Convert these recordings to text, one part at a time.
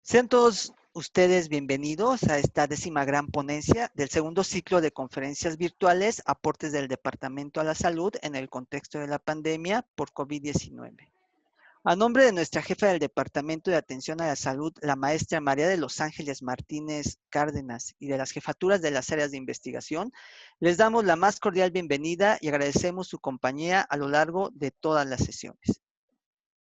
Sean todos ustedes bienvenidos a esta 10ª gran ponencia del segundo ciclo de conferencias virtuales, aportes del Departamento a la Salud en el contexto de la pandemia por COVID-19. A nombre de nuestra jefa del Departamento de Atención a la Salud, la maestra María de los Ángeles Martínez Cárdenas, y de las jefaturas de las áreas de investigación, les damos la más cordial bienvenida y agradecemos su compañía a lo largo de todas las sesiones.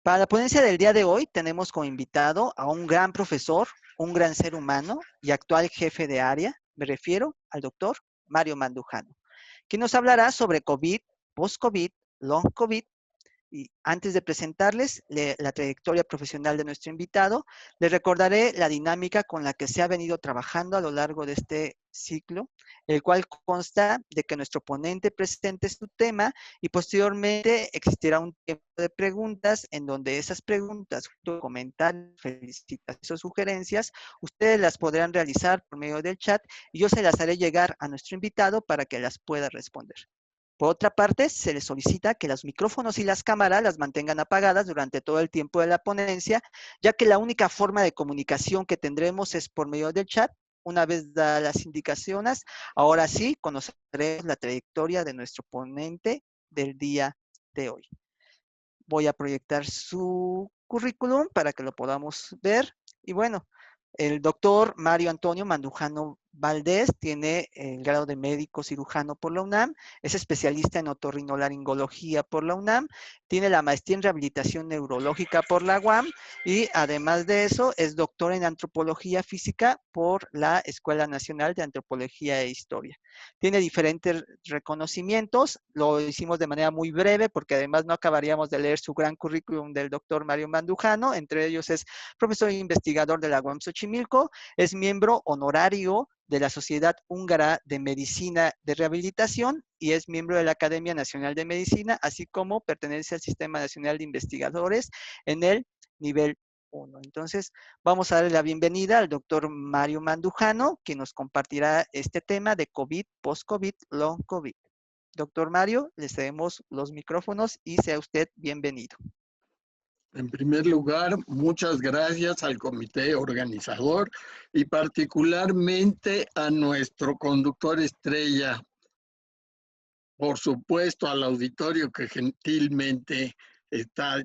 Para la ponencia del día de hoy tenemos como invitado a un gran profesor, un gran ser humano y actual jefe de área, me refiero al doctor Mario Mandujano, quien nos hablará sobre COVID, post-COVID, long COVID. Y antes de presentarles la trayectoria profesional de nuestro invitado, les recordaré la dinámica con la que se ha venido trabajando a lo largo de este ciclo, el cual consta de que nuestro ponente presente su tema y posteriormente existirá un tiempo de preguntas en donde esas preguntas, comentarios, felicitaciones o sugerencias, ustedes las podrán realizar por medio del chat y yo se las haré llegar a nuestro invitado para que las pueda responder. Por otra parte, se les solicita que los micrófonos y las cámaras las mantengan apagadas durante todo el tiempo de la ponencia, ya que la única forma de comunicación que tendremos es por medio del chat. Una vez dadas las indicaciones, ahora sí conoceremos la trayectoria de nuestro ponente del día de hoy. Voy a proyectar su currículum para que lo podamos ver. Y bueno, el doctor Mario Antonio Mandujano Valdés tiene el grado de médico cirujano por la UNAM, es especialista en otorrinolaringología por la UNAM, tiene la maestría en rehabilitación neurológica por la UAM y además de eso es doctor en antropología física por la Escuela Nacional de Antropología e Historia. Tiene diferentes reconocimientos, lo hicimos de manera muy breve porque además no acabaríamos de leer su gran currículum del doctor Mario Mandujano, entre ellos es profesor e investigador de la UAM Xochimilco, es miembro honorario de la Sociedad Húngara de Medicina de Rehabilitación y es miembro de la Academia Nacional de Medicina, así como pertenece al Sistema Nacional de Investigadores en el nivel 1. Entonces, vamos a darle la bienvenida al doctor Mario Mandujano, quien nos compartirá este tema de COVID, post-COVID, long COVID. Doctor Mario, le cedemos los micrófonos y sea usted bienvenido. En primer lugar, muchas gracias al comité organizador y particularmente a nuestro conductor estrella, por supuesto al auditorio que gentilmente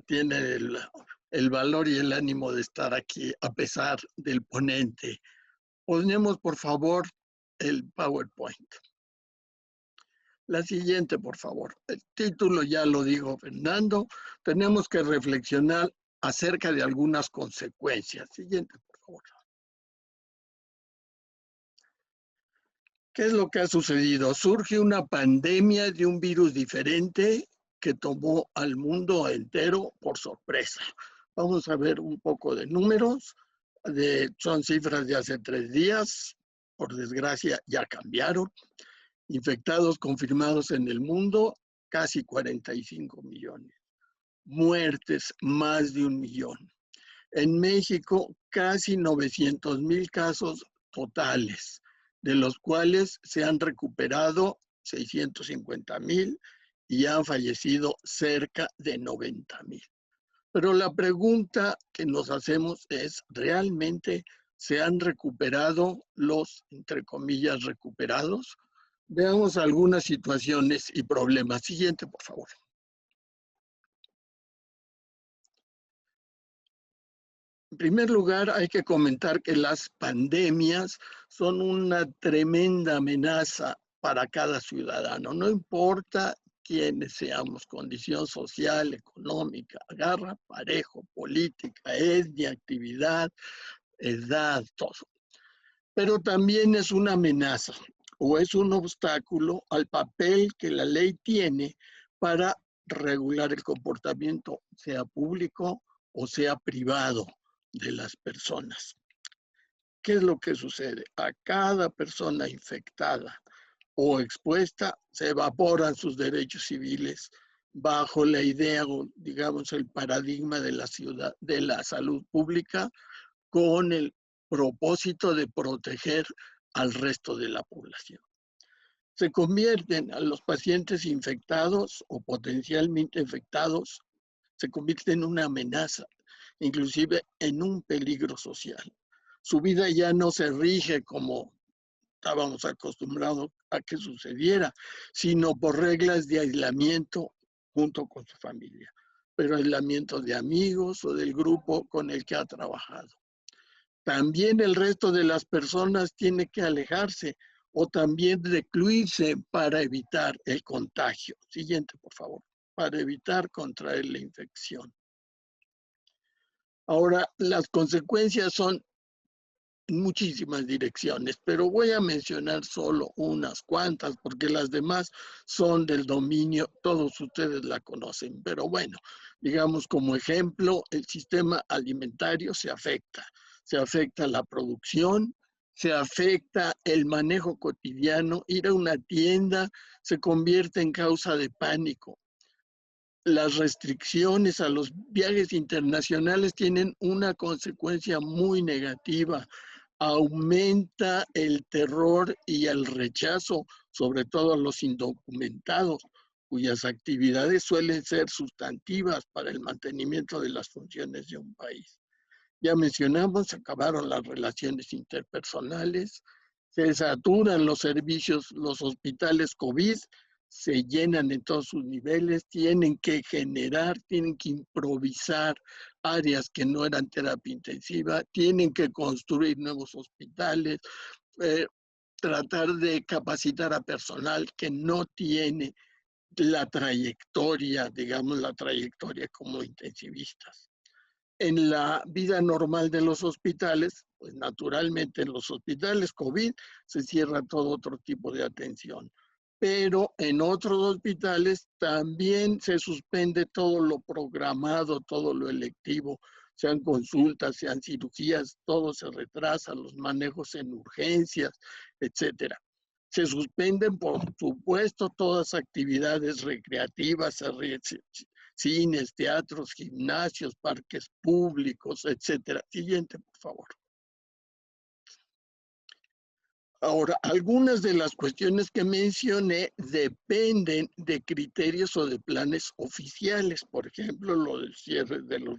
tiene el valor y el ánimo de estar aquí a pesar del ponente. Ponemos por favor el PowerPoint. La siguiente, por favor. El título ya lo dijo Fernando. Tenemos que reflexionar acerca de algunas consecuencias. Siguiente, por favor. ¿Qué es lo que ha sucedido? Surge una pandemia de un virus diferente que tomó al mundo entero por sorpresa. Vamos a ver un poco de números. Son cifras de hace 3 días. Por desgracia, ya cambiaron. Infectados confirmados en el mundo, casi 45 millones. Muertes, más de 1 millón. En México, casi 900,000 casos totales, de los cuales se han recuperado 650,000 y han fallecido cerca de 90,000. Pero la pregunta que nos hacemos es, ¿realmente se han recuperado los, entre comillas, recuperados? Veamos algunas situaciones y problemas. Siguiente, por favor. En primer lugar, hay que comentar que las pandemias son una tremenda amenaza para cada ciudadano. No importa quiénes seamos, condición social, económica, agarra parejo, política, etnia, actividad, edad, todo. Pero también es una amenaza o es un obstáculo al papel que la ley tiene para regular el comportamiento, sea público o sea privado, de las personas. ¿Qué es lo que sucede? A cada persona infectada o expuesta se evaporan sus derechos civiles bajo la idea, digamos, el paradigma de la salud pública con el propósito de proteger al resto de la población. Se convierten a los pacientes infectados o potencialmente infectados, se convierten en una amenaza, inclusive en un peligro social. Su vida ya no se rige como estábamos acostumbrados a que sucediera, sino por reglas de aislamiento junto con su familia, pero aislamiento de amigos o del grupo con el que ha trabajado. También el resto de las personas tiene que alejarse o también recluirse para evitar el contagio. Siguiente, por favor. Para evitar contraer la infección. Ahora, las consecuencias son en muchísimas direcciones, pero voy a mencionar solo unas cuantas porque las demás son del dominio, todos ustedes la conocen, pero bueno, digamos como ejemplo, el sistema alimentario se afecta la producción, se afecta el manejo cotidiano, ir a una tienda se convierte en causa de pánico. Las restricciones a los viajes internacionales tienen una consecuencia muy negativa. Aumenta el terror y el rechazo, sobre todo a los indocumentados, cuyas actividades suelen ser sustantivas para el mantenimiento de las funciones de un país. Ya mencionamos, se acabaron las relaciones interpersonales, se saturan los servicios, los hospitales COVID, se llenan en todos sus niveles, tienen que generar, tienen que improvisar áreas que no eran terapia intensiva, tienen que construir nuevos hospitales, tratar de capacitar a personal que no tiene la trayectoria, digamos, la trayectoria como intensivistas. En la vida normal de los hospitales, pues naturalmente en los hospitales COVID se cierra todo otro tipo de atención. Pero en otros hospitales también se suspende todo lo programado, todo lo electivo, sean consultas, sean cirugías, todo se retrasa, los manejos en urgencias, etcétera. Se suspenden, por supuesto, todas actividades recreativas, cines, teatros, gimnasios, parques públicos, etcétera. Siguiente, por favor. Ahora, algunas de las cuestiones que mencioné dependen de criterios o de planes oficiales. Por ejemplo, lo del cierre de los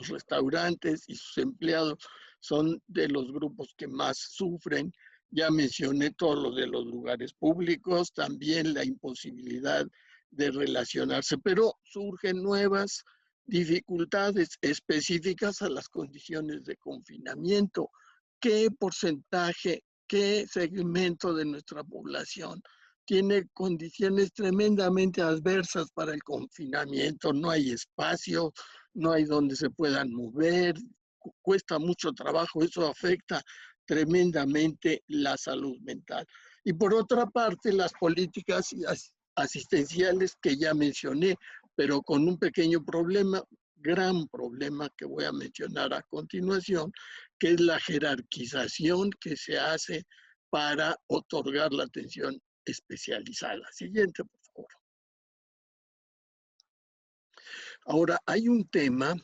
restaurantes y sus empleados son de los grupos que más sufren. Ya mencioné todo lo de los lugares públicos, también la imposibilidad de relacionarse, pero surgen nuevas dificultades específicas a las condiciones de confinamiento. ¿Qué porcentaje, qué segmento de nuestra población tiene condiciones tremendamente adversas para el confinamiento? No hay espacio, no hay donde se puedan mover, cuesta mucho trabajo, eso afecta tremendamente la salud mental. Y por otra parte, las políticas asistenciales que ya mencioné, pero con un pequeño problema, gran problema que voy a mencionar a continuación, que es la jerarquización que se hace para otorgar la atención especializada. Siguiente, por favor. Ahora, hay un tema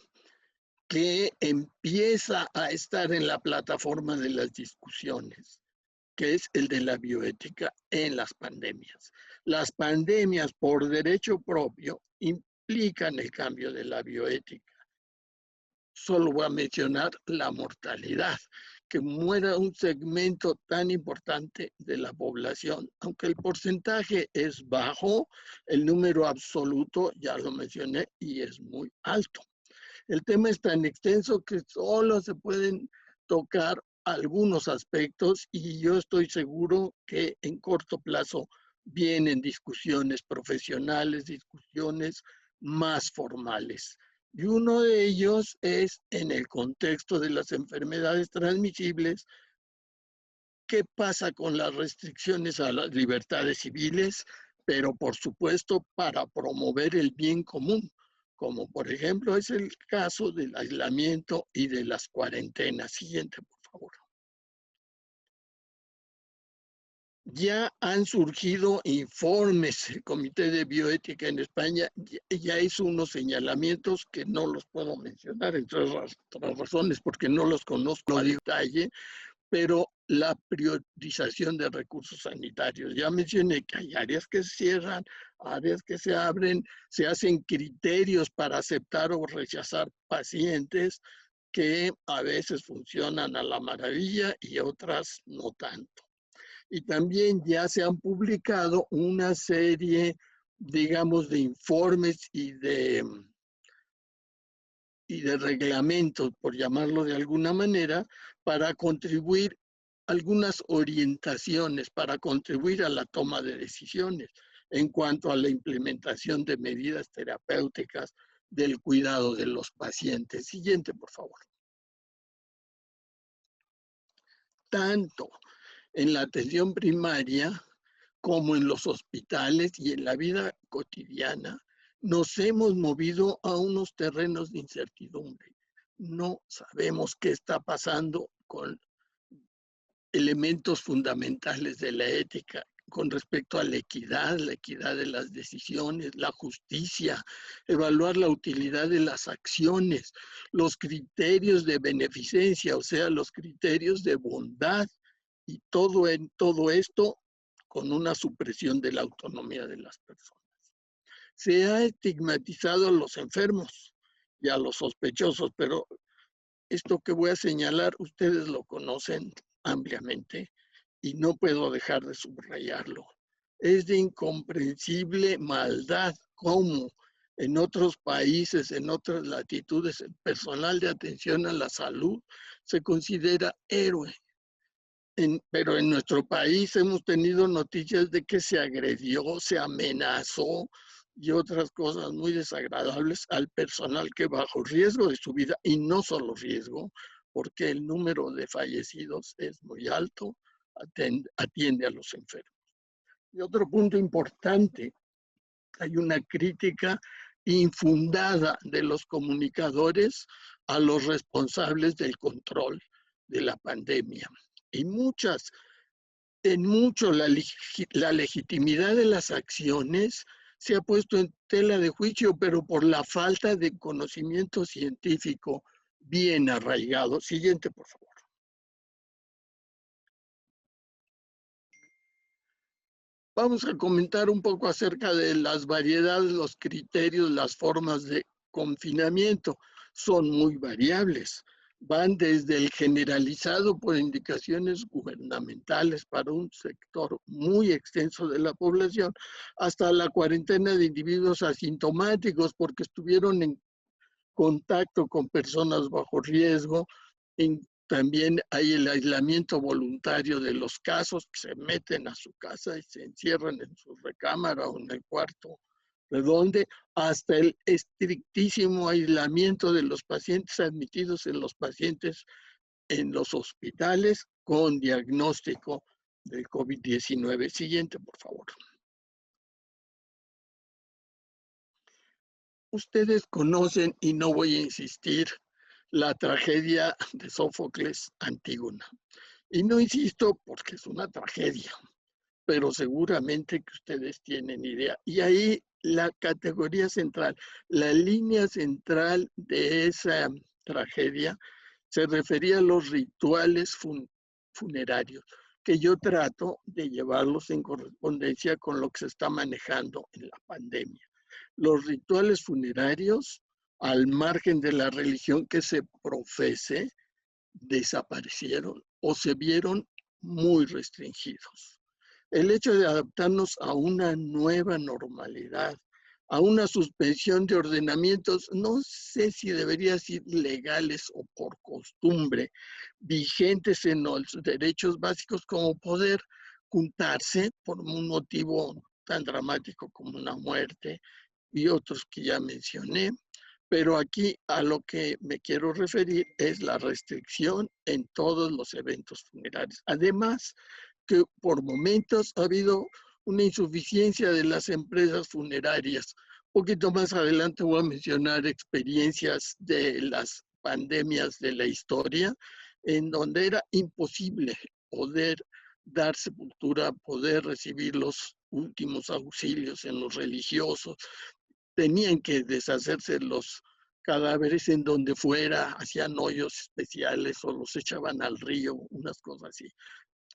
que empieza a estar en la plataforma de las discusiones, que es el de la bioética en las pandemias. Las pandemias, por derecho propio, implican el cambio de la bioética. Solo voy a mencionar la mortalidad, que muera un segmento tan importante de la población. Aunque el porcentaje es bajo, el número absoluto, ya lo mencioné, y es muy alto. El tema es tan extenso que solo se pueden tocar algunos aspectos y yo estoy seguro que en corto plazo vienen discusiones profesionales, discusiones más formales. Y uno de ellos es en el contexto de las enfermedades transmisibles. ¿Qué pasa con las restricciones a las libertades civiles? Pero por supuesto para promover el bien común, como por ejemplo es el caso del aislamiento y de las cuarentenas. Siguiente, por favor. Ya han surgido informes, el Comité de Bioética en España ya hizo unos señalamientos que no los puedo mencionar, entre otras razones, porque no los conozco a detalle, pero la priorización de recursos sanitarios. Ya mencioné que hay áreas que se cierran, áreas que se abren, se hacen criterios para aceptar o rechazar pacientes, que a veces funcionan a la maravilla y otras no tanto. Y también ya se han publicado una serie, digamos, de informes y de reglamentos, por llamarlo de alguna manera, para contribuir algunas orientaciones, para contribuir a la toma de decisiones en cuanto a la implementación de medidas terapéuticas del cuidado de los pacientes. Siguiente, por favor. Tanto en la atención primaria como en los hospitales y en la vida cotidiana, nos hemos movido a unos terrenos de incertidumbre. No sabemos qué está pasando con elementos fundamentales de la ética con respecto a la equidad de las decisiones, la justicia, evaluar la utilidad de las acciones, los criterios de beneficencia, o sea, los criterios de bondad, y todo esto con una supresión de la autonomía de las personas. Se ha estigmatizado a los enfermos y a los sospechosos, pero esto que voy a señalar, ustedes lo conocen ampliamente y no puedo dejar de subrayarlo. Es de incomprensible maldad cómo en otros países, en otras latitudes, el personal de atención a la salud se considera héroe. Pero en nuestro país hemos tenido noticias de que se agredió, se amenazó y otras cosas muy desagradables al personal que bajo riesgo de su vida, y no solo riesgo, porque el número de fallecidos es muy alto, atiende a los enfermos. Y otro punto importante, hay una crítica infundada de los comunicadores a los responsables del control de la pandemia. Y en mucho la legitimidad de las acciones se ha puesto en tela de juicio, pero por la falta de conocimiento científico bien arraigado. Siguiente, por favor. Vamos a comentar un poco acerca de las variedades, los criterios, las formas de confinamiento. Son muy variables. Van desde el generalizado por indicaciones gubernamentales para un sector muy extenso de la población, hasta la cuarentena de individuos asintomáticos porque estuvieron en contacto con personas bajo riesgo. También hay el aislamiento voluntario de los casos que se meten a su casa y se encierran en su recámara o en el cuarto de donde, hasta el estrictísimo aislamiento de los pacientes admitidos en los pacientes en los hospitales con diagnóstico del COVID-19. Siguiente, por favor. Ustedes conocen, y no voy a insistir, la tragedia de Sófocles, Antígona. Y no insisto porque es una tragedia, pero seguramente que ustedes tienen idea. Y ahí la categoría central, la línea central de esa tragedia se refería a los rituales funerarios, que yo trato de llevarlos en correspondencia con lo que se está manejando en la pandemia. Los rituales funerarios, al margen de la religión que se profese, desaparecieron o se vieron muy restringidos. El hecho de adaptarnos a una nueva normalidad, a una suspensión de ordenamientos, no sé si debería ser legales o por costumbre, vigentes en los derechos básicos como poder juntarse por un motivo tan dramático como una muerte y otros que ya mencioné. Pero aquí a lo que me quiero referir es la restricción en todos los eventos funerarios. Además, que por momentos ha habido una insuficiencia de las empresas funerarias. Un poquito más adelante voy a mencionar experiencias de las pandemias de la historia, en donde era imposible poder dar sepultura, poder recibir los últimos auxilios en los religiosos. Tenían que deshacerse los cadáveres en donde fuera, hacían hoyos especiales o los echaban al río, unas cosas así.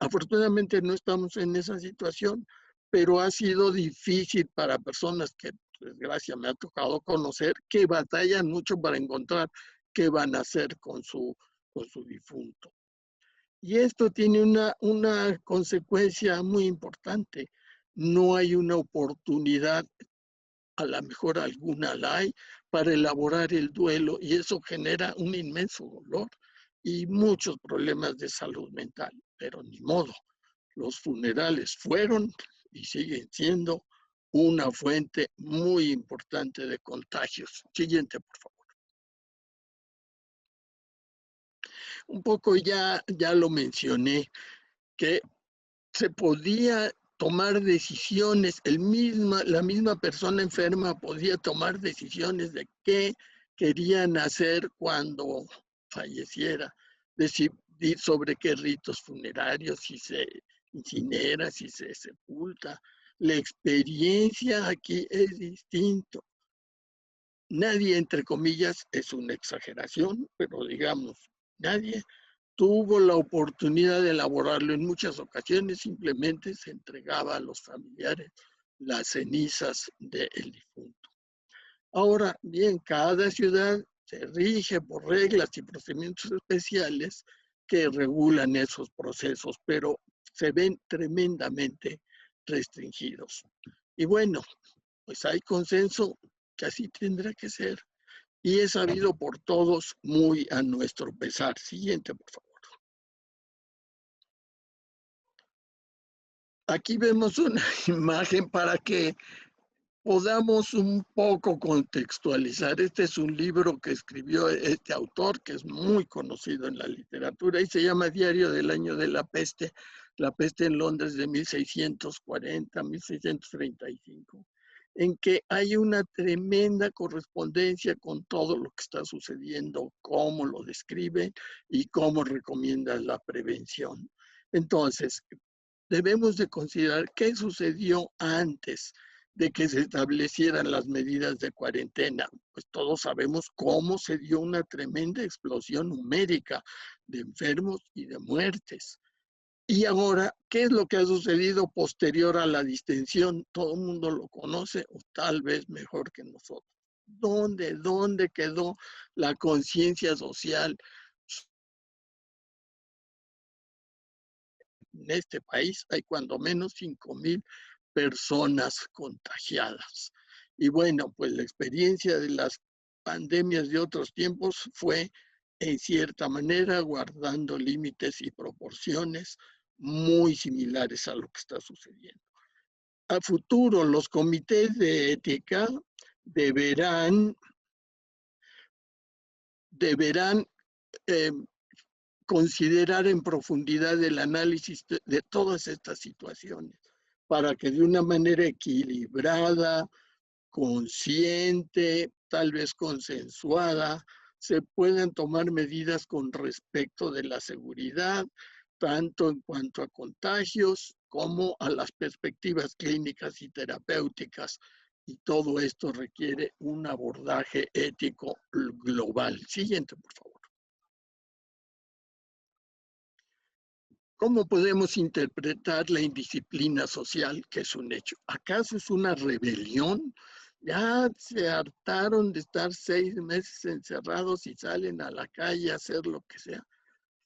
Afortunadamente no estamos en esa situación, pero ha sido difícil para personas que, desgracia, me ha tocado conocer, que batallan mucho para encontrar qué van a hacer con su difunto. Y esto tiene una consecuencia muy importante. No hay una oportunidad, a lo mejor alguna la hay, para elaborar el duelo, y eso genera un inmenso dolor y muchos problemas de salud mental. Pero ni modo, los funerales fueron y siguen siendo una fuente muy importante de contagios. Siguiente, por favor. Un poco ya lo mencioné, que se podía tomar decisiones, la misma persona enferma podía tomar decisiones de qué querían hacer cuando falleciera, decidir sobre qué ritos funerarios, si se incinera, si se sepulta. La experiencia aquí es distinto. Nadie, entre comillas, es una exageración, pero digamos, nadie tuvo la oportunidad de elaborarlo. En muchas ocasiones simplemente se entregaba a los familiares las cenizas del difunto. Ahora bien, cada ciudad se rige por reglas y procedimientos especiales que regulan esos procesos, pero se ven tremendamente restringidos. Y bueno, pues hay consenso que así tendrá que ser, y es sabido por todos muy a nuestro pesar. Siguiente, por favor. Aquí vemos una imagen para que podamos un poco contextualizar. Este es un libro que escribió este autor, que es muy conocido en la literatura, y se llama Diario del Año de la peste en Londres de 1640, 1635, en que hay una tremenda correspondencia con todo lo que está sucediendo, cómo lo describe y cómo recomienda la prevención. Entonces, debemos de considerar qué sucedió antes de que se establecieran las medidas de cuarentena. Pues todos sabemos cómo se dio una tremenda explosión numérica de enfermos y de muertes. Y ahora, ¿qué es lo que ha sucedido posterior a la distensión? Todo el mundo lo conoce, o tal vez mejor que nosotros. ¿Dónde quedó la conciencia social? En este país hay cuando menos 5,000 personas contagiadas. Y bueno, pues la experiencia de las pandemias de otros tiempos fue, en cierta manera, guardando límites y proporciones muy similares a lo que está sucediendo. A futuro, los comités de ética deberán eh, considerar en profundidad el análisis de todas estas situaciones para que de una manera equilibrada, consciente, tal vez consensuada, se puedan tomar medidas con respecto de la seguridad, tanto en cuanto a contagios como a las perspectivas clínicas y terapéuticas. Y todo esto requiere un abordaje ético global. Siguiente, por favor. ¿Cómo podemos interpretar la indisciplina social, que es un hecho? ¿Acaso es una rebelión? Ya se hartaron de estar 6 meses encerrados y salen a la calle a hacer lo que sea.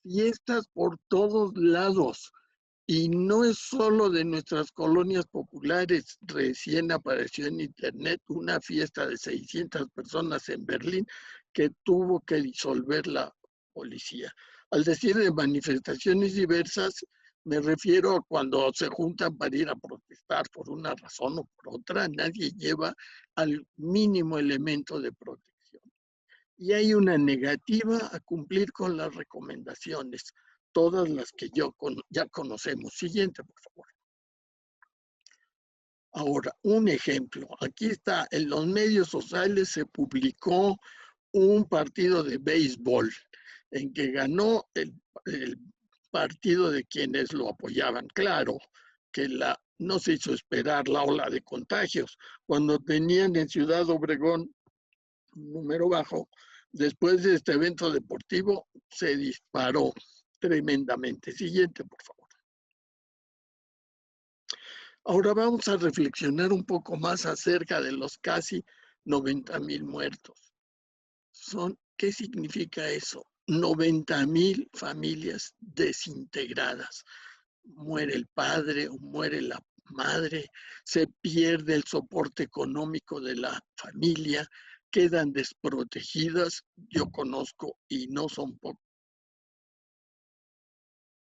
Fiestas por todos lados. Y no es solo de nuestras colonias populares. Recién apareció en internet una fiesta de 600 personas en Berlín que tuvo que disolver la policía. Al decir de manifestaciones diversas, me refiero a cuando se juntan para ir a protestar por una razón o por otra. Nadie lleva al mínimo elemento de protección. Y hay una negativa a cumplir con las recomendaciones, todas las que ya conocemos. Siguiente, por favor. Ahora, un ejemplo. Aquí está, en los medios sociales se publicó un partido de béisbol en que ganó el partido de quienes lo apoyaban. Claro que no se hizo esperar la ola de contagios. Cuando tenían en Ciudad Obregón un número bajo, después de este evento deportivo se disparó tremendamente. Siguiente, por favor. Ahora vamos a reflexionar un poco más acerca de los casi 90,000 muertos. Son ¿Qué significa eso? 90,000 familias desintegradas. Muere el padre o muere la madre, se pierde el soporte económico de la familia, quedan desprotegidas. Yo conozco, y no son pocos,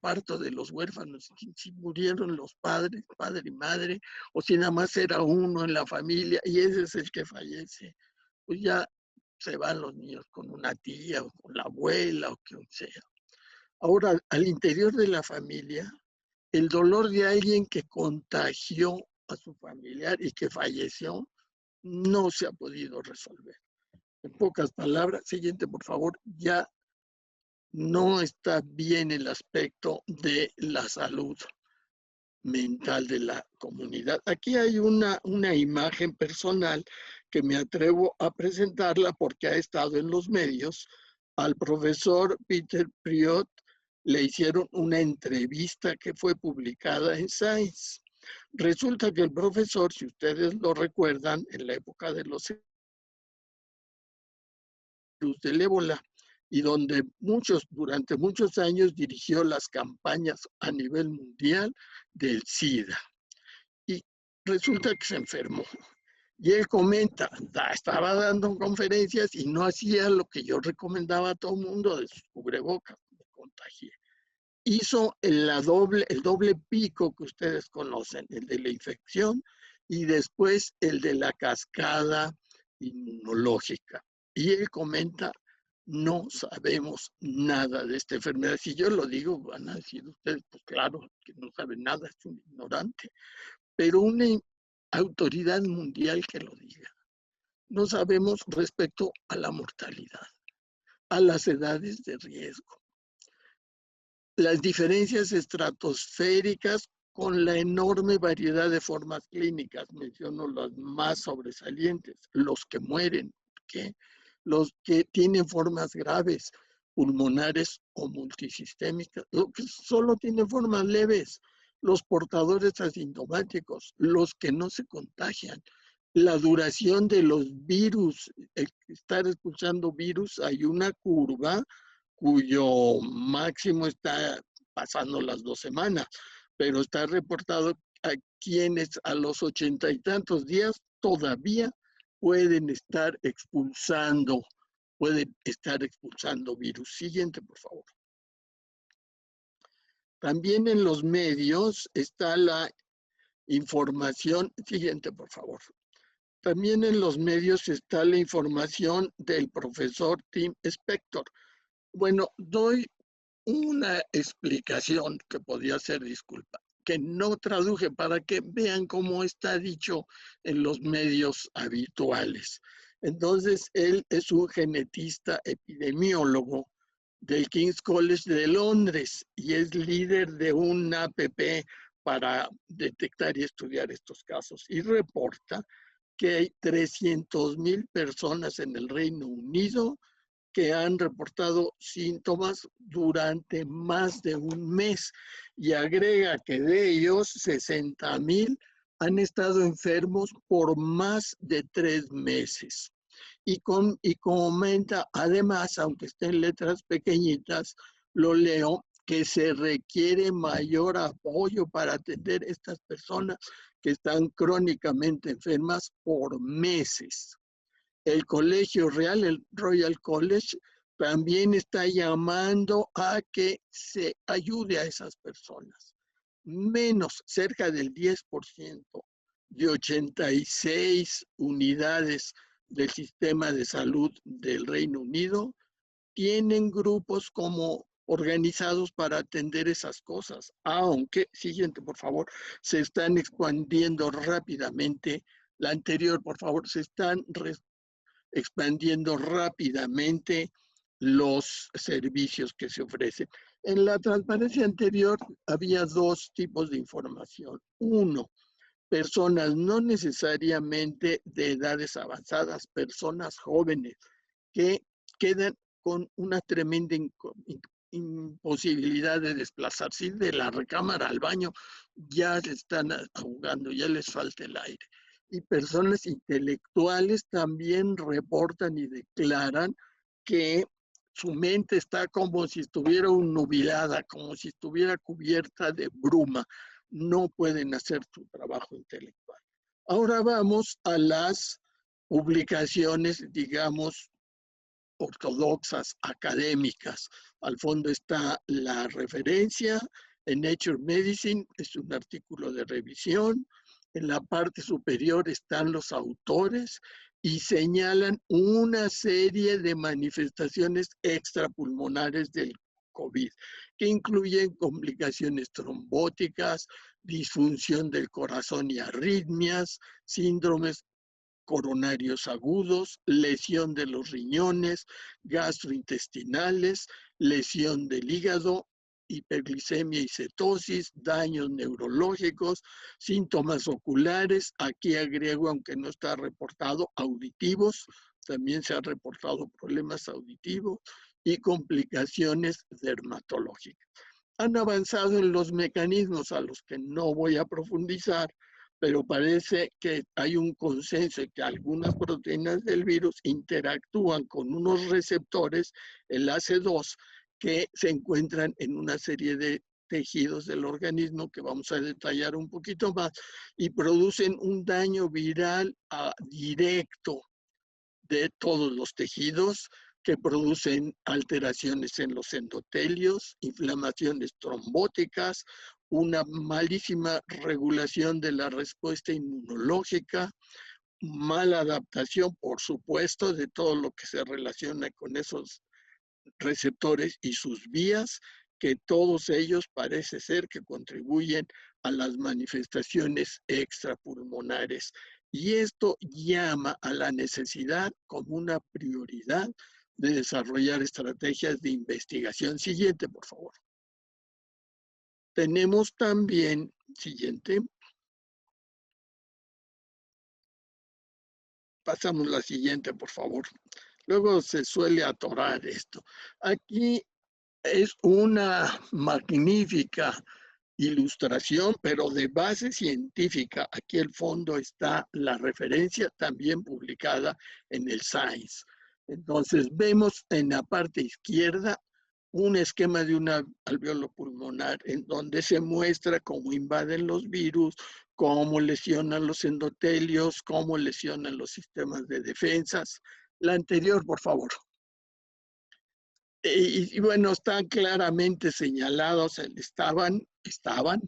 parto de los huérfanos, si murieron los padres, padre y madre, o si nada más era uno en la familia y ese es el que fallece, pues ya se van los niños con una tía o con la abuela o quien sea. Ahora, al interior de la familia, el dolor de alguien que contagió a su familiar y que falleció no se ha podido resolver. En pocas palabras, siguiente por favor, ya no está bien el aspecto de la salud mental de la comunidad. Aquí hay una imagen personal que me atrevo a presentarla porque ha estado en los medios. Al profesor Peter Priot le hicieron una entrevista que fue publicada en Science. Resulta que el profesor, si ustedes lo recuerdan, en la época de los virus del ébola, y donde durante muchos años dirigió las campañas a nivel mundial del SIDA. Y resulta que se enfermó. Y él comenta, estaba dando conferencias y no hacía lo que yo recomendaba a todo el mundo de sus cubrebocas, me contagié. Hizo el doble pico que ustedes conocen, el de la infección y después el de la cascada inmunológica. Y él comenta, no sabemos nada de esta enfermedad. Si yo lo digo, van a decir ustedes, pues claro, que no saben nada, es un ignorante. Pero una autoridad mundial que lo diga. No sabemos respecto a la mortalidad, a las edades de riesgo, las diferencias estratosféricas con la enorme variedad de formas clínicas. Menciono las más sobresalientes, los que mueren, ¿qué? Los que tienen formas graves, pulmonares o multisistémicas, los que solo tienen formas leves, los portadores asintomáticos, los que no se contagian, la duración de los virus, estar expulsando virus, hay una curva cuyo máximo está pasando las 2 semanas, pero está reportado a quienes a los 80 y tantos días todavía pueden estar expulsando virus. Siguiente, por favor. También en los medios está la información, siguiente, por favor. También en los medios está la información del profesor Tim Spector. Bueno, doy una explicación que podía ser, disculpa, que no traduje para que vean cómo está dicho en los medios habituales. Entonces, él es un genetista epidemiólogo del King's College de Londres y es líder de un APP para detectar y estudiar estos casos. Y reporta que hay 300,000 personas en el Reino Unido que han reportado síntomas durante más de un mes y agrega que de ellos 60,000 han estado enfermos por más de 3 meses. Y comenta además, aunque esté en letras pequeñitas, lo leo, que se requiere mayor apoyo para atender a estas personas que están crónicamente enfermas por meses. El Colegio Real, el Royal College, también está llamando a que se ayude a esas personas. Menos, cerca del 10% de 86 unidades del sistema de salud del Reino Unido tienen grupos como organizados para atender esas cosas, aunque, siguiente por favor, se están expandiendo rápidamente. La anterior, por favor, se están expandiendo rápidamente los servicios que se ofrecen. En la transparencia anterior había 2 tipos de información. Uno, personas no necesariamente de edades avanzadas, personas jóvenes que quedan con una tremenda imposibilidad de desplazarse de la recámara al baño, ya se están ahogando, ya les falta el aire. Y personas intelectuales también reportan y declaran que su mente está como si estuviera nubilada, como si estuviera cubierta de bruma. No pueden hacer su trabajo intelectual. Ahora vamos a las publicaciones, digamos, ortodoxas, académicas. Al fondo está la referencia. En Nature Medicine es un artículo de revisión. En la parte superior están los autores y señalan una serie de manifestaciones extrapulmonares del COVID, que incluyen complicaciones trombóticas, disfunción del corazón y arritmias, síndromes coronarios agudos, lesión de los riñones, gastrointestinales, lesión del hígado, hiperglicemia y cetosis, daños neurológicos, síntomas oculares, aquí agrego, aunque no está reportado, auditivos, también se han reportado problemas auditivos y complicaciones dermatológicas. Han avanzado en los mecanismos a los que no voy a profundizar, pero parece que hay un consenso de que algunas proteínas del virus interactúan con unos receptores, el AC2, que se encuentran en una serie de tejidos del organismo que vamos a detallar un poquito más y producen un daño viral directo de todos los tejidos que producen alteraciones en los endotelios, inflamaciones trombóticas, una malísima regulación de la respuesta inmunológica, mala adaptación, por supuesto, de todo lo que se relaciona con esos receptores y sus vías, que todos ellos parece ser que contribuyen a las manifestaciones extrapulmonares. Y esto llama a la necesidad como una prioridad de desarrollar estrategias de investigación. Siguiente, por favor. Tenemos también, siguiente, pasamos la siguiente, por favor. Luego se suele atorar esto. Aquí es una magnífica ilustración, pero de base científica. Aquí al fondo está la referencia también publicada en el Science. Entonces vemos en la parte izquierda un esquema de una alveolo pulmonar en donde se muestra cómo invaden los virus, cómo lesionan los endotelios, cómo lesionan los sistemas de defensas. La anterior, por favor. Y bueno, están claramente señalados, estaban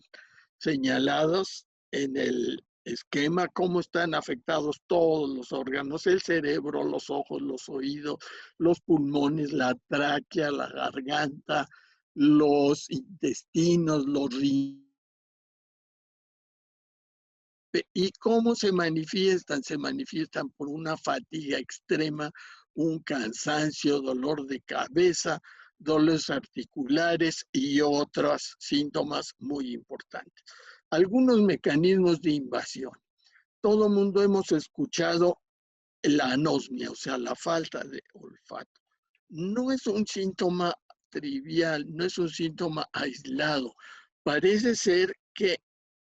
señalados en el esquema cómo están afectados todos los órganos, el cerebro, los ojos, los oídos, los pulmones, la tráquea, la garganta, los intestinos, los riñones. ¿Y cómo se manifiestan? Se manifiestan por una fatiga extrema, un cansancio, dolor de cabeza, dolores articulares y otros síntomas muy importantes. Algunos mecanismos de invasión. Todo mundo hemos escuchado la anosmia, o sea, la falta de olfato. No es un síntoma trivial, no es un síntoma aislado. Parece ser que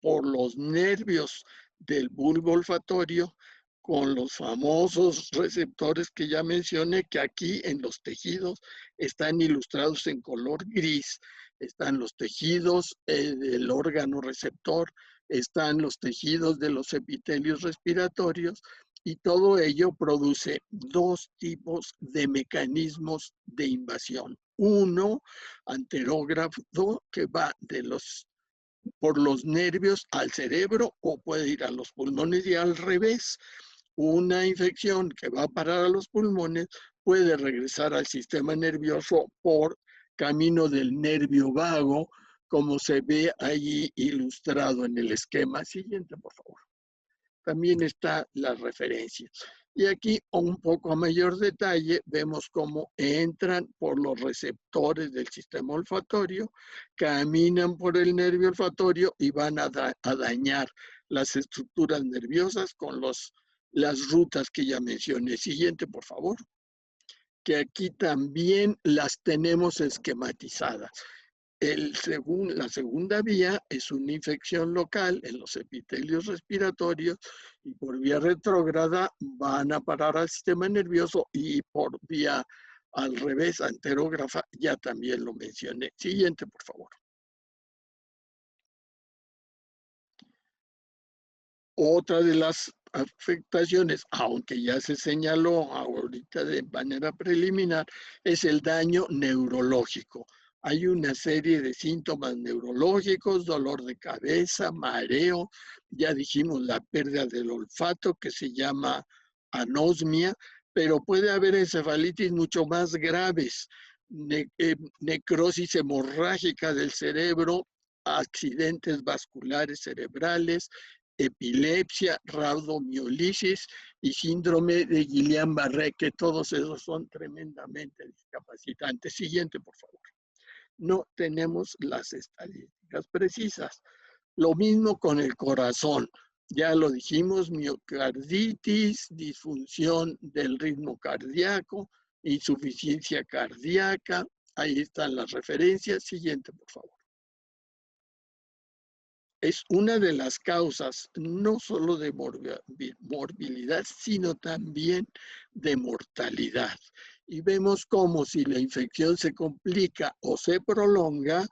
por los nervios del bulbo olfatorio, con los famosos receptores que ya mencioné, que aquí en los tejidos están ilustrados en color gris. Están los tejidos del órgano receptor, están los tejidos de los epitelios respiratorios, y todo ello produce dos tipos de mecanismos de invasión. Uno, anterógrafo, que va por los nervios al cerebro o puede ir a los pulmones y al revés. Una infección que va a parar a los pulmones puede regresar al sistema nervioso por camino del nervio vago, como se ve allí ilustrado en el esquema. Siguiente, por favor. También está la referencia. Y aquí, un poco a mayor detalle, vemos cómo entran por los receptores del sistema olfatorio, caminan por el nervio olfatorio y van a dañar las estructuras nerviosas con las rutas que ya mencioné. Siguiente, por favor. Que aquí también las tenemos esquematizadas. La segunda vía es una infección local en los epitelios respiratorios y por vía retrógrada van a parar al sistema nervioso y por vía al revés, anterógrafa, ya también lo mencioné. Siguiente, por favor. Otra de las afectaciones, aunque ya se señaló ahorita de manera preliminar, es el daño neurológico. Hay una serie de síntomas neurológicos, dolor de cabeza, mareo, ya dijimos la pérdida del olfato que se llama anosmia, pero puede haber encefalitis mucho más graves, necrosis hemorrágica del cerebro, accidentes vasculares cerebrales, epilepsia, raudomiolisis y síndrome de Guillain-Barré, que todos esos son tremendamente discapacitantes. Siguiente, por favor. No tenemos las estadísticas precisas. Lo mismo con el corazón. Ya lo dijimos, miocarditis, disfunción del ritmo cardíaco, insuficiencia cardíaca. Ahí están las referencias. Siguiente, por favor. Es una de las causas no solo de morbilidad, sino también de mortalidad. Y vemos cómo si la infección se complica o se prolonga,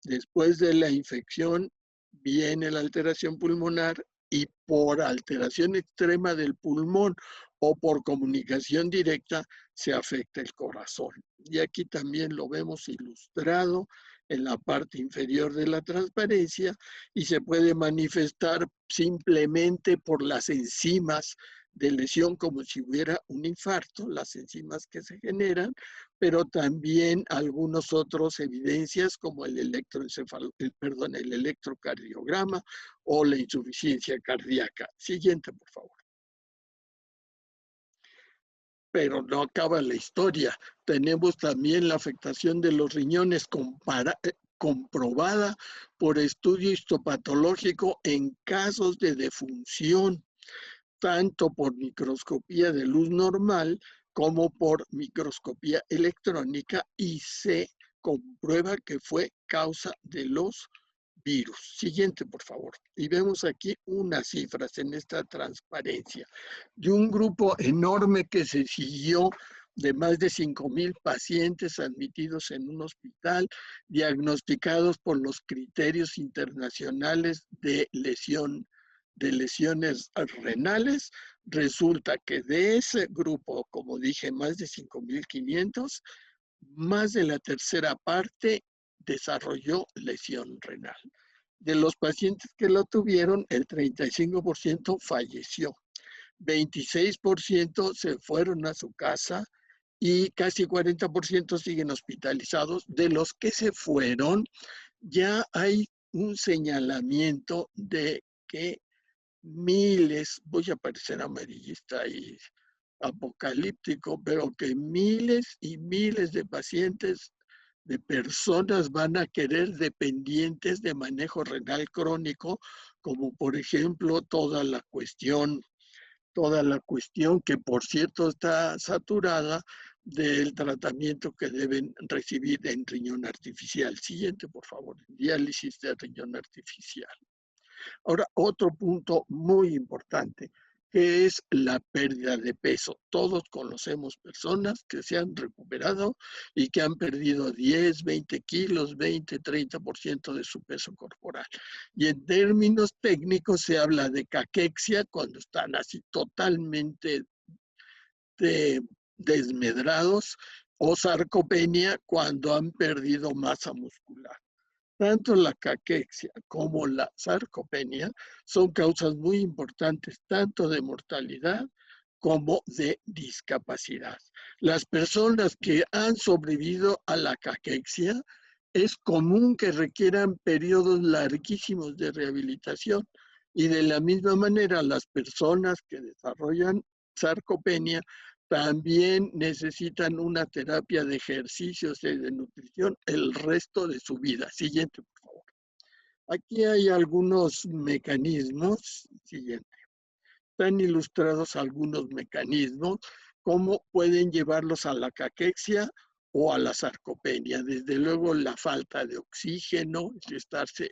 después de la infección viene la alteración pulmonar y por alteración extrema del pulmón o por comunicación directa se afecta el corazón. Y aquí también lo vemos ilustrado en la parte inferior de la transparencia y se puede manifestar simplemente por las enzimas de lesión como si hubiera un infarto, las enzimas que se generan, pero también algunos otros evidencias como el electrocardiograma o la insuficiencia cardíaca. Siguiente, por favor. Pero no acaba la historia. Tenemos también la afectación de los riñones comprobada por estudio histopatológico en casos de defunción, tanto por microscopía de luz normal como por microscopía electrónica, y se comprueba que fue causa de los virus. Siguiente, por favor. Y vemos aquí unas cifras en esta transparencia de un grupo enorme que se siguió de más de 5,000 pacientes admitidos en un hospital, diagnosticados por los criterios internacionales de lesiones renales. Resulta que de ese grupo, como dije, más de 5,500, más de la tercera parte desarrolló lesión renal. De los pacientes que lo tuvieron, el 35% falleció, 26% se fueron a su casa y casi 40% siguen hospitalizados. De los que se fueron, ya hay un señalamiento de que miles, voy a parecer amarillista y apocalíptico, pero que miles y miles de pacientes, de personas van a querer dependientes de manejo renal crónico, como por ejemplo toda la cuestión que por cierto está saturada del tratamiento que deben recibir en riñón artificial. Siguiente, por favor, diálisis de riñón artificial. Ahora, otro punto muy importante, que es la pérdida de peso. Todos conocemos personas que se han recuperado y que han perdido 10, 20 kilos, 20, 30% de su peso corporal. Y en términos técnicos se habla de caquexia cuando están así totalmente desmedrados, o sarcopenia cuando han perdido masa muscular. Tanto la caquexia como la sarcopenia son causas muy importantes, tanto de mortalidad como de discapacidad. Las personas que han sobrevivido a la caquexia es común que requieran periodos larguísimos de rehabilitación, y de la misma manera las personas que desarrollan sarcopenia también necesitan una terapia de ejercicios y de nutrición el resto de su vida. Siguiente, por favor. Aquí hay algunos mecanismos. Siguiente. Están ilustrados algunos mecanismos, cómo pueden llevarlos a la caquexia o a la sarcopenia. Desde luego la falta de oxígeno, estarse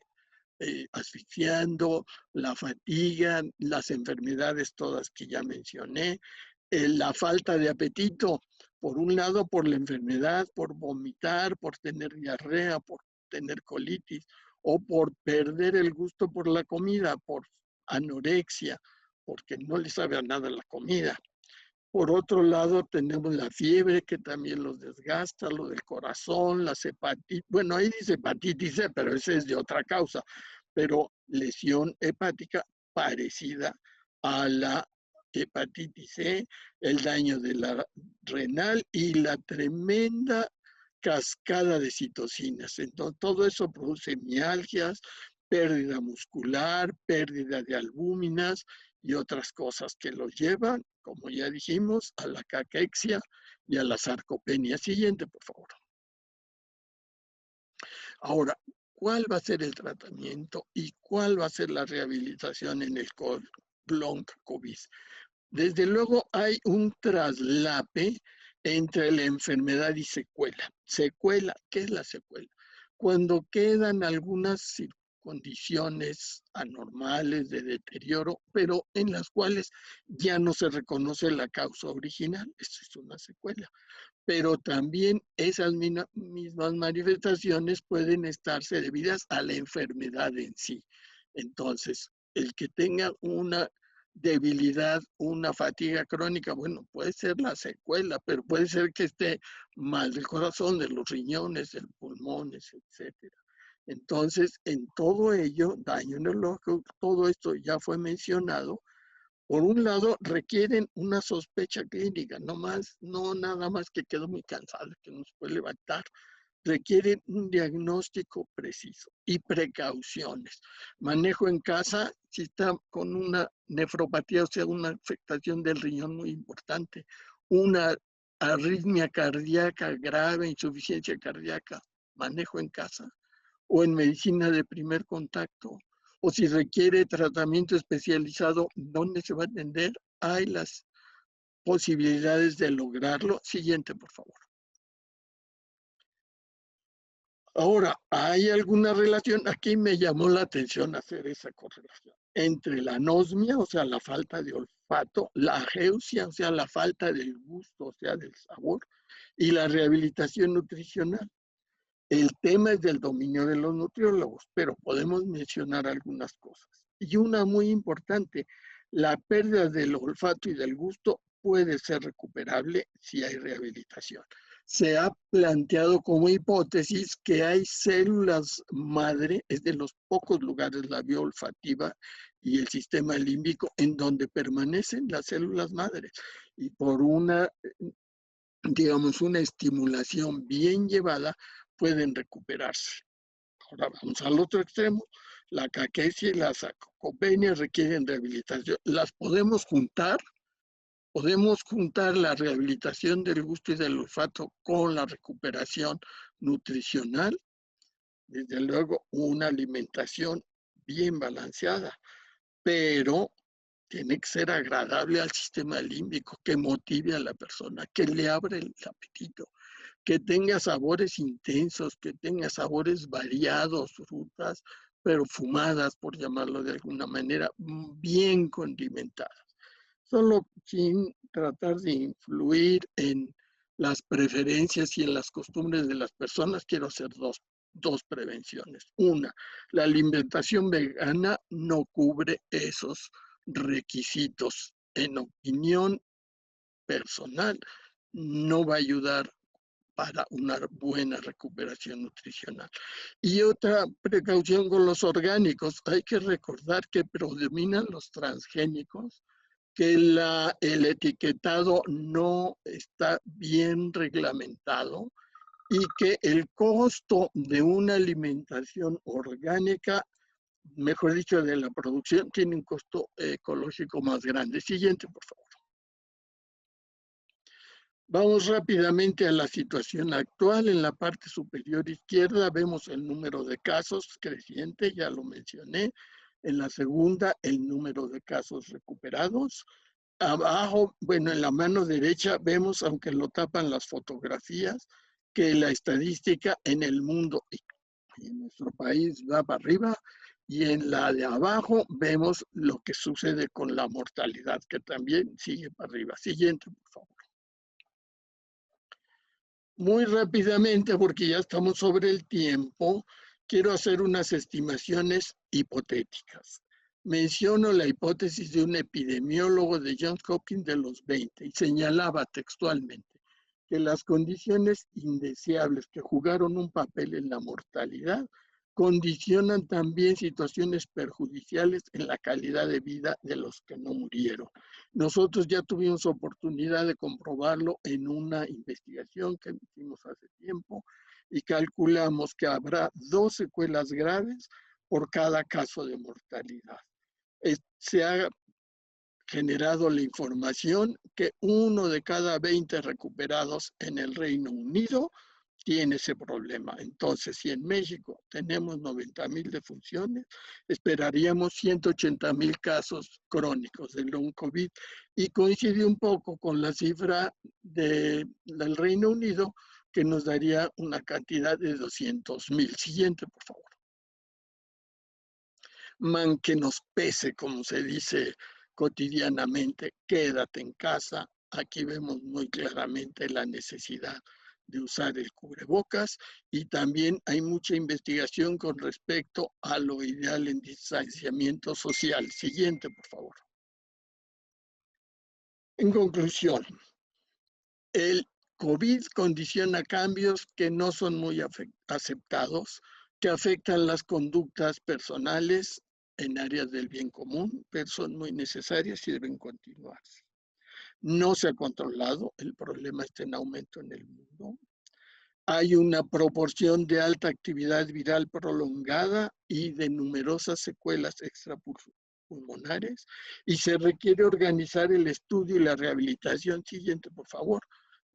asfixiando, la fatiga, las enfermedades todas que ya mencioné, la falta de apetito. Por un lado, por la enfermedad, por vomitar, por tener diarrea, por tener colitis, o por perder el gusto por la comida, por anorexia, porque no le sabe a nada la comida. Por otro lado, tenemos la fiebre, que también los desgasta, lo del corazón, las hepatitis. Bueno, ahí dice hepatitis C, pero esa es de otra causa. Pero lesión hepática parecida a la hepatitis C, el daño de la renal y la tremenda cascada de citocinas. Entonces, todo eso produce mialgias, pérdida muscular, pérdida de albúminas y otras cosas que los llevan, como ya dijimos, a la caquexia y a la sarcopenia. Siguiente, por favor. Ahora, ¿cuál va a ser el tratamiento y cuál va a ser la rehabilitación en el long COVID? Desde luego hay un traslape entre la enfermedad y secuela. Secuela, ¿qué es la secuela? Cuando quedan algunas condiciones anormales de deterioro, pero en las cuales ya no se reconoce la causa original. Eso es una secuela. Pero también esas mismas manifestaciones pueden estarse debidas a la enfermedad en sí. Entonces, el que tenga una debilidad, una fatiga crónica, bueno, puede ser la secuela, pero puede ser que esté mal del corazón, de los riñones, de los pulmones, etcétera. Entonces, en todo ello, daño neurológico, todo esto ya fue mencionado. Por un lado, requieren una sospecha clínica, no nada más que quedó muy cansado, que no se puede levantar. Requieren un diagnóstico preciso y precauciones. Manejo en casa, si está con una nefropatía, o sea, una afectación del riñón muy importante, una arritmia cardíaca grave, insuficiencia cardíaca, manejo en casa o en medicina de primer contacto, o si requiere tratamiento especializado, ¿dónde se va a atender? Hay las posibilidades de lograrlo. Siguiente, por favor. Ahora, ¿hay alguna relación? Aquí me llamó la atención hacer esa correlación entre la anosmia, o sea, la falta de olfato, la ageusia, o sea, la falta del gusto, o sea, del sabor, y la rehabilitación nutricional. El tema es del dominio de los nutriólogos, pero podemos mencionar algunas cosas. Y una muy importante, la pérdida del olfato y del gusto puede ser recuperable si hay rehabilitación. Se ha planteado como hipótesis que hay células madre, es de los pocos lugares la vía olfativa y el sistema límbico en donde permanecen las células madres. Y por una, digamos, una estimulación bien llevada, pueden recuperarse. Ahora vamos al otro extremo. La caquexia y la sarcopenia requieren rehabilitación. ¿Las podemos juntar? Podemos juntar la rehabilitación del gusto y del olfato con la recuperación nutricional. Desde luego, una alimentación bien balanceada, pero tiene que ser agradable al sistema límbico, que motive a la persona, que le abra el apetito, que tenga sabores intensos, que tenga sabores variados, frutas, pero fumadas, por llamarlo de alguna manera, bien condimentadas. Solo sin tratar de influir en las preferencias y en las costumbres de las personas, quiero hacer dos prevenciones. Una, la alimentación vegana no cubre esos requisitos. En opinión personal, no va a ayudar para una buena recuperación nutricional. Y otra precaución con los orgánicos, hay que recordar que predominan los transgénicos, que el etiquetado no está bien reglamentado y que el costo de una alimentación orgánica, mejor dicho, de la producción, tiene un costo ecológico más grande. Siguiente, por favor. Vamos rápidamente a la situación actual. En la parte superior izquierda vemos el número de casos creciente, ya lo mencioné. En la segunda, el número de casos recuperados. Abajo, bueno, en la mano derecha vemos, aunque lo tapan las fotografías, que la estadística en el mundo y en nuestro país va para arriba. Y en la de abajo vemos lo que sucede con la mortalidad, que también sigue para arriba. Siguiente, por favor. Muy rápidamente, porque ya estamos sobre el tiempo, quiero hacer unas estimaciones hipotéticas. Menciono la hipótesis de un epidemiólogo de Johns Hopkins de los 20 y señalaba textualmente que las condiciones indeseables que jugaron un papel en la mortalidad condicionan también situaciones perjudiciales en la calidad de vida de los que no murieron. Nosotros ya tuvimos oportunidad de comprobarlo en una investigación que hicimos hace tiempo y calculamos que habrá 2 secuelas graves por cada caso de mortalidad. Se ha generado la información que 1 de cada 20 recuperados en el Reino Unido tiene ese problema. Entonces, si en México tenemos 90,000 defunciones, esperaríamos 180,000 casos crónicos de long COVID y coincide un poco con la cifra del Reino Unido, que nos daría una cantidad de 200,000. Siguiente, por favor. Man que nos pese, como se dice cotidianamente, quédate en casa. Aquí vemos muy claramente la necesidad de usar el cubrebocas y también hay mucha investigación con respecto a lo ideal en distanciamiento social. Siguiente, por favor. En conclusión, el COVID condiciona cambios que no son muy aceptados, que afectan las conductas personales en áreas del bien común, pero son muy necesarias y deben continuarse. No se ha controlado, el problema está en aumento en el mundo. Hay una proporción de alta actividad viral prolongada y de numerosas secuelas extrapulmonares y se requiere organizar el estudio y la rehabilitación. Siguiente, por favor.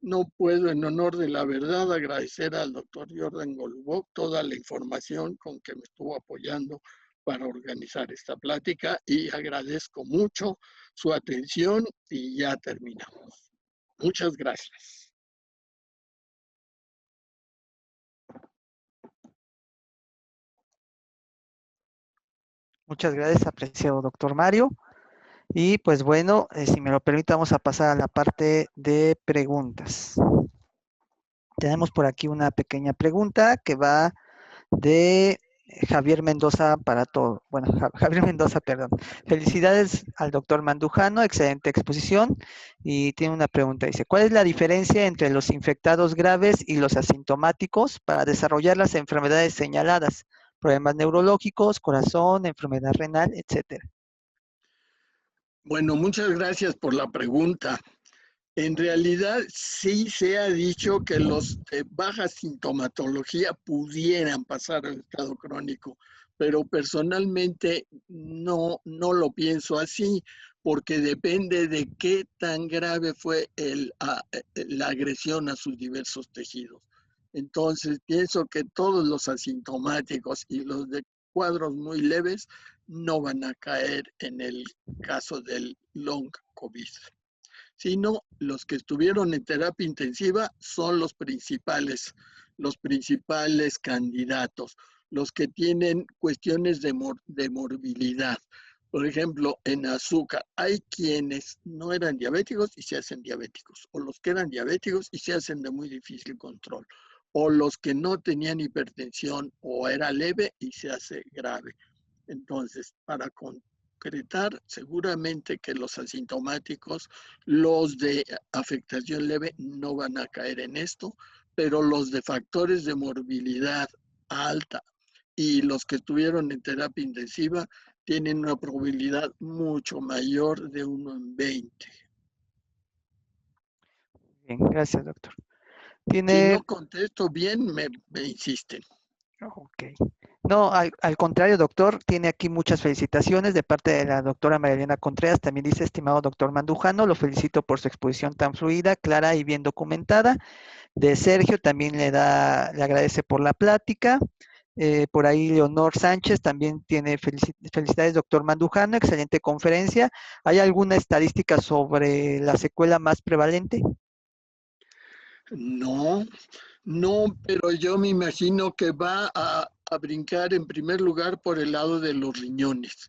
No puedo, en honor de la verdad, agradecer al doctor Jordan Golubov toda la información con que me estuvo apoyando para organizar esta plática y agradezco mucho su atención y ya terminamos. Muchas gracias. Muchas gracias, apreciado doctor Mario. Y pues bueno, si me lo permite, vamos a pasar a la parte de preguntas. Tenemos por aquí una pequeña pregunta que va de Javier Mendoza para todo. Bueno, Javier Mendoza, perdón. Felicidades al doctor Mandujano, excelente exposición. Y tiene una pregunta, dice, ¿cuál es la diferencia entre los infectados graves y los asintomáticos para desarrollar las enfermedades señaladas? Problemas neurológicos, corazón, enfermedad renal, etcétera. Bueno, muchas gracias por la pregunta. En realidad, sí se ha dicho que los de baja sintomatología pudieran pasar al estado crónico, pero personalmente no lo pienso así, porque depende de qué tan grave fue la agresión a sus diversos tejidos. Entonces, pienso que todos los asintomáticos y los de cuadros muy leves no van a caer en el caso del long COVID, sino los que estuvieron en terapia intensiva son los principales candidatos, los que tienen cuestiones de morbilidad. Por ejemplo, en azúcar, hay quienes no eran diabéticos y se hacen diabéticos, o los que eran diabéticos y se hacen de muy difícil control, o los que no tenían hipertensión o era leve y se hace grave. Entonces, para concretar, seguramente que los asintomáticos, los de afectación leve, no van a caer en esto, pero los de factores de morbilidad alta y los que estuvieron en terapia intensiva tienen una probabilidad mucho mayor de 1 en 20. Bien, gracias, doctor. Si Tiene... no contesto bien, me insisten. Ok. No, al contrario, doctor, tiene aquí muchas felicitaciones de parte de la doctora María Elena Contreras. También dice, estimado doctor Mandujano, lo felicito por su exposición tan fluida, clara y bien documentada. De Sergio también le agradece por la plática. Por ahí Leonor Sánchez también tiene felicidades, doctor Mandujano, excelente conferencia. ¿Hay alguna estadística sobre la secuela más prevalente? No, pero yo me imagino que va a brincar en primer lugar por el lado de los riñones.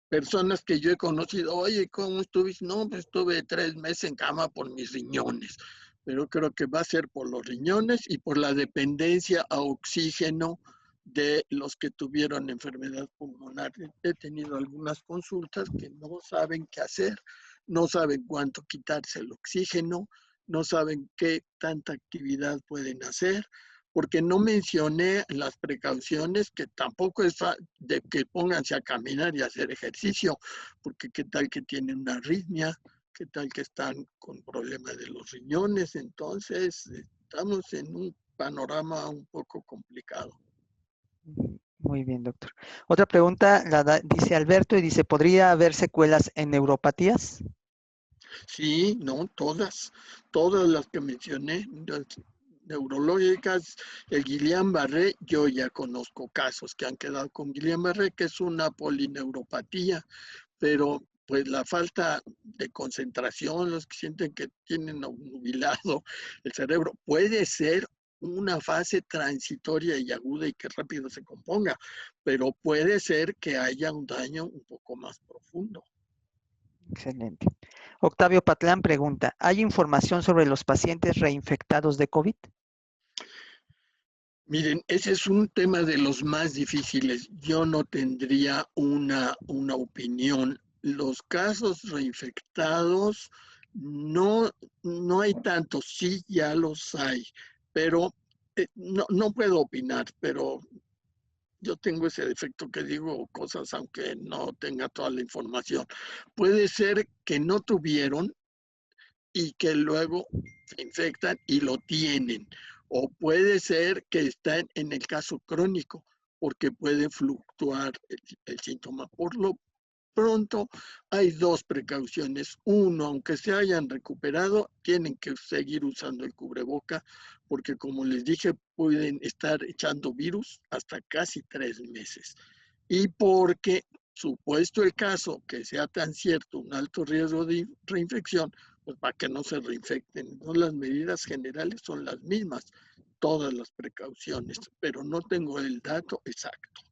Personas que yo he conocido, oye, ¿cómo estuviste? No, pues estuve 3 meses en cama por mis riñones. pero creo que va a ser por los riñones y por la dependencia a oxígeno de los que tuvieron enfermedad pulmonar. He tenido algunas consultas que no saben qué hacer, no saben cuánto quitarse el oxígeno, no saben qué tanta actividad pueden hacer, porque no mencioné las precauciones, que tampoco es de que pónganse a caminar y hacer ejercicio, porque qué tal que tienen una arritmia, qué tal que están con problemas de los riñones. Entonces estamos en un panorama un poco complicado. Muy bien, doctor. Otra pregunta dice Alberto y dice, ¿podría haber secuelas en neuropatías? Sí, no, todas las que mencioné, las neurológicas, el Guillain-Barré, yo ya conozco casos que han quedado con Guillain-Barré, que es una polineuropatía, pero pues la falta de concentración, los que sienten que tienen nubilado el cerebro, puede ser una fase transitoria y aguda y que rápido se componga, pero puede ser que haya un daño un poco más profundo. Excelente. Octavio Patlán pregunta, ¿hay información sobre los pacientes reinfectados de COVID? Miren, ese es un tema de los más difíciles. Yo no tendría una opinión. Los casos reinfectados no, no hay tantos, sí ya los hay, pero no puedo opinar, pero yo tengo ese defecto que digo cosas aunque no tenga toda la información. Puede ser que no tuvieron y que luego se infectan y lo tienen. O puede ser que estén en el caso crónico, porque puede fluctuar el síntoma. Por lo pronto, hay dos precauciones. Uno, aunque se hayan recuperado, tienen que seguir usando el cubreboca, porque como les dije, pueden estar echando virus hasta casi 3 meses. Y porque, supuesto el caso que sea tan cierto, un alto riesgo de reinfección, pues para que no se reinfecten. No, las medidas generales son las mismas, todas las precauciones, pero no tengo el dato exacto.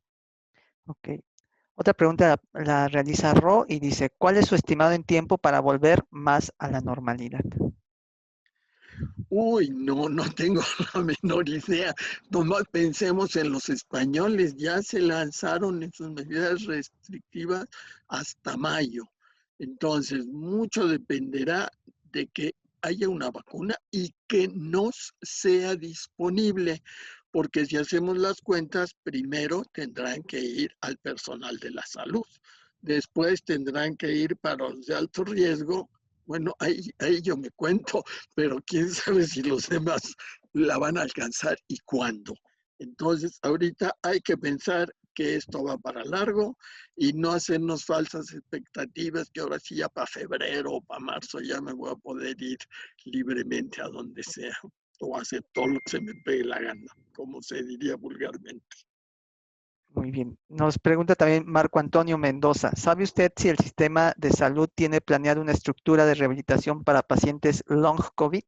Ok. Otra pregunta la realiza Ro y dice, ¿cuál es su estimado en tiempo para volver más a la normalidad? Uy, no tengo la menor idea. Nomás pensemos en los españoles, ya se lanzaron en sus medidas restrictivas hasta mayo. Entonces, mucho dependerá de que haya una vacuna y que nos sea disponible, porque si hacemos las cuentas, primero tendrán que ir al personal de la salud, después tendrán que ir para los de alto riesgo. Bueno, ahí yo me cuento, pero quién sabe si los demás la van a alcanzar y cuándo. Entonces, ahorita hay que pensar que esto va para largo y no hacernos falsas expectativas que ahora sí ya para febrero o para marzo ya me voy a poder ir libremente a donde sea o hacer todo lo que se me pegue la gana, como se diría vulgarmente. Muy bien. Nos pregunta también Marco Antonio Mendoza. ¿Sabe usted si el sistema de salud tiene planeado una estructura de rehabilitación para pacientes long COVID?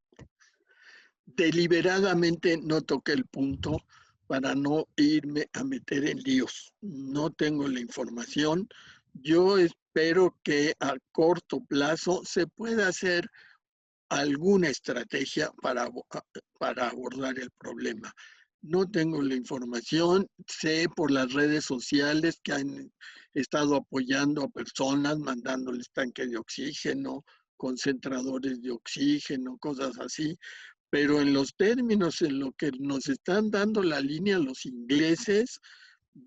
Deliberadamente no toqué el punto para no irme a meter en líos. No tengo la información. Yo espero que a corto plazo se pueda hacer alguna estrategia para abordar el problema. No tengo la información, sé por las redes sociales que han estado apoyando a personas, mandándoles tanques de oxígeno, concentradores de oxígeno, cosas así, pero en los términos en lo que nos están dando la línea los ingleses,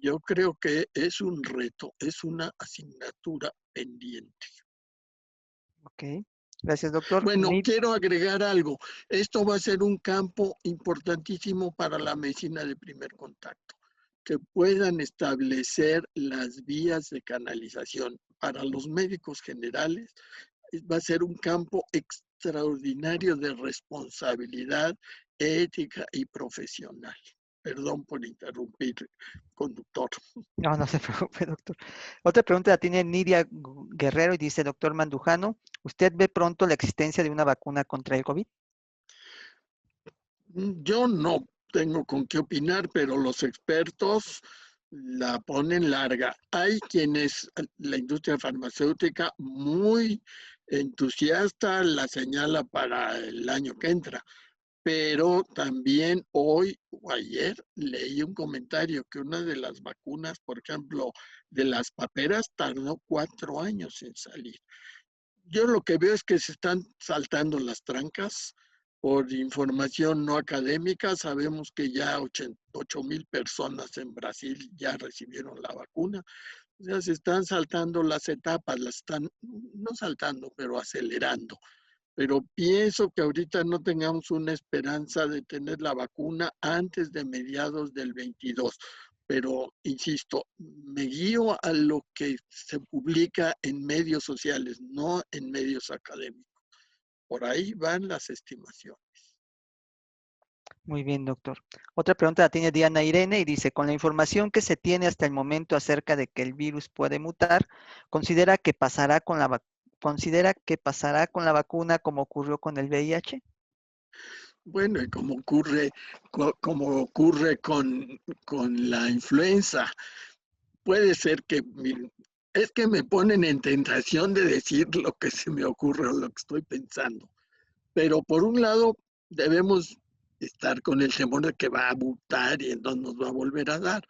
yo creo que es un reto, es una asignatura pendiente. Ok. Gracias, doctor. Bueno, quiero agregar algo. Esto va a ser un campo importantísimo para la medicina de primer contacto, que puedan establecer las vías de canalización. Para los médicos generales va a ser un campo extraordinario de responsabilidad ética y profesional. Perdón por interrumpir, conductor. No, no se preocupe, doctor. Otra pregunta la tiene Nidia Guerrero y dice, doctor Mandujano, ¿usted ve pronto la existencia de una vacuna contra el COVID? Yo no tengo con qué opinar, pero los expertos la ponen larga. Hay quienes, la industria farmacéutica, muy entusiasta, la señala para el año que entra. Pero también hoy o ayer leí un comentario que una de las vacunas, por ejemplo, de las paperas, tardó 4 años en salir. Yo lo que veo es que se están saltando las trancas. Por información no académica, sabemos que ya 8,000 personas en Brasil ya recibieron la vacuna. O sea, se están saltando las etapas, las están, no saltando, pero acelerando. Pero pienso que ahorita no tengamos una esperanza de tener la vacuna antes de mediados del 22. Pero, insisto, me guío a lo que se publica en medios sociales, no en medios académicos. Por ahí van las estimaciones. Muy bien, doctor. Otra pregunta la tiene Diana Irene y dice, con la información que se tiene hasta el momento acerca de que el virus puede mutar, ¿considera que pasará con la vacuna como ocurrió con el VIH? Bueno, y como ocurre con la influenza, puede ser que, es que me ponen en tentación de decir lo que se me ocurre o lo que estoy pensando. Pero por un lado, debemos estar con el temor de que va a mutar y entonces nos va a volver a dar.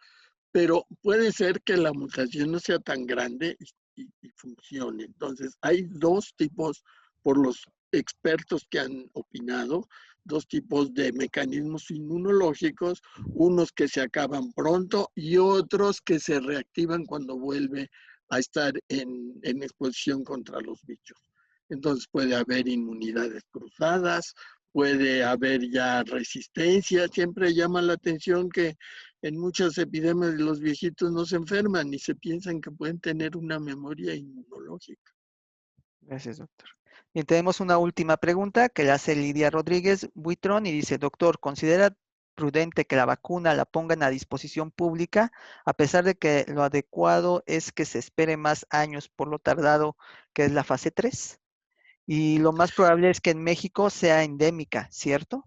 Pero puede ser que la mutación no sea tan grande y funcione. Entonces, hay dos tipos, por los expertos que han opinado, dos tipos de mecanismos inmunológicos, unos que se acaban pronto y otros que se reactivan cuando vuelve a estar en exposición contra los bichos. Entonces puede haber inmunidades cruzadas, puede haber ya resistencia. Siempre llama la atención que en muchas epidemias los viejitos no se enferman y se piensan que pueden tener una memoria inmunológica. Gracias, doctor. Bien, tenemos una última pregunta que la hace Lidia Rodríguez Buitrón y dice, doctor, ¿considera prudente que la vacuna la pongan a disposición pública, a pesar de que lo adecuado es que se espere más años por lo tardado que es la fase 3? Y lo más probable es que en México sea endémica, ¿cierto?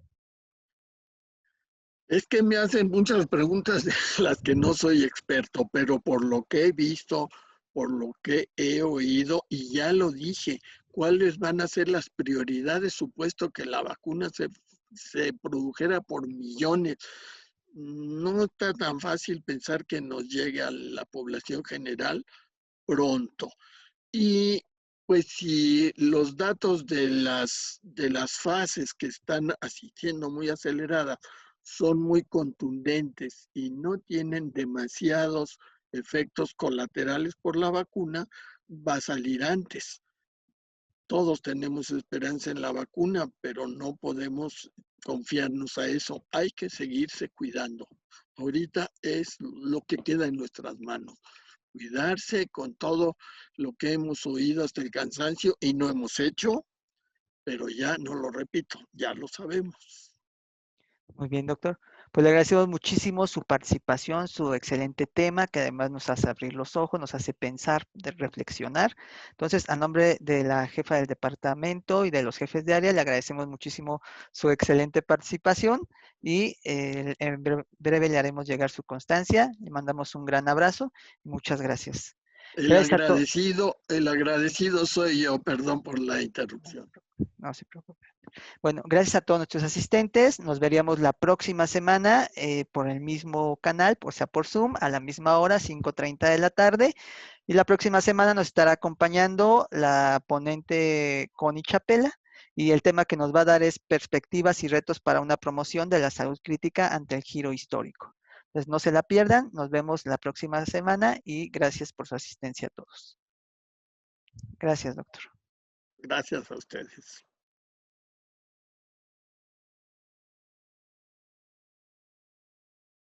Es que me hacen muchas preguntas de las que no soy experto, pero por lo que he visto, por lo que he oído, y ya lo dije, ¿cuáles van a ser las prioridades? Supuesto que la vacuna se produjera por millones. No está tan fácil pensar que nos llegue a la población general pronto. Y pues si los datos de las fases que están así siendo muy aceleradas son muy contundentes y no tienen demasiados efectos colaterales por la vacuna, va a salir antes. Todos tenemos esperanza en la vacuna, pero no podemos confiarnos a eso. Hay que seguirse cuidando. Ahorita es lo que queda en nuestras manos. Cuidarse con todo lo que hemos oído hasta el cansancio y no hemos hecho, pero ya no lo repito, ya lo sabemos. Muy bien, doctor. Pues le agradecemos muchísimo su participación, su excelente tema, que además nos hace abrir los ojos, nos hace pensar, de reflexionar. Entonces, a nombre de la jefa del departamento y de los jefes de área, le agradecemos muchísimo su excelente participación y en breve le haremos llegar su constancia. Le mandamos un gran abrazo y muchas gracias. El Gracias a todos. agradecido, el agradecido soy yo, perdón por la interrupción. No se preocupe. Bueno, gracias a todos nuestros asistentes. Nos veríamos la próxima semana por el mismo canal, o sea, por Zoom, a la misma hora, 5:30 de la tarde. Y la próxima semana nos estará acompañando la ponente Connie Chapela. Y el tema que nos va a dar es perspectivas y retos para una promoción de la salud crítica ante el giro histórico. Entonces, no se la pierdan. Nos vemos la próxima semana y gracias por su asistencia a todos. Gracias, doctor. Gracias a ustedes.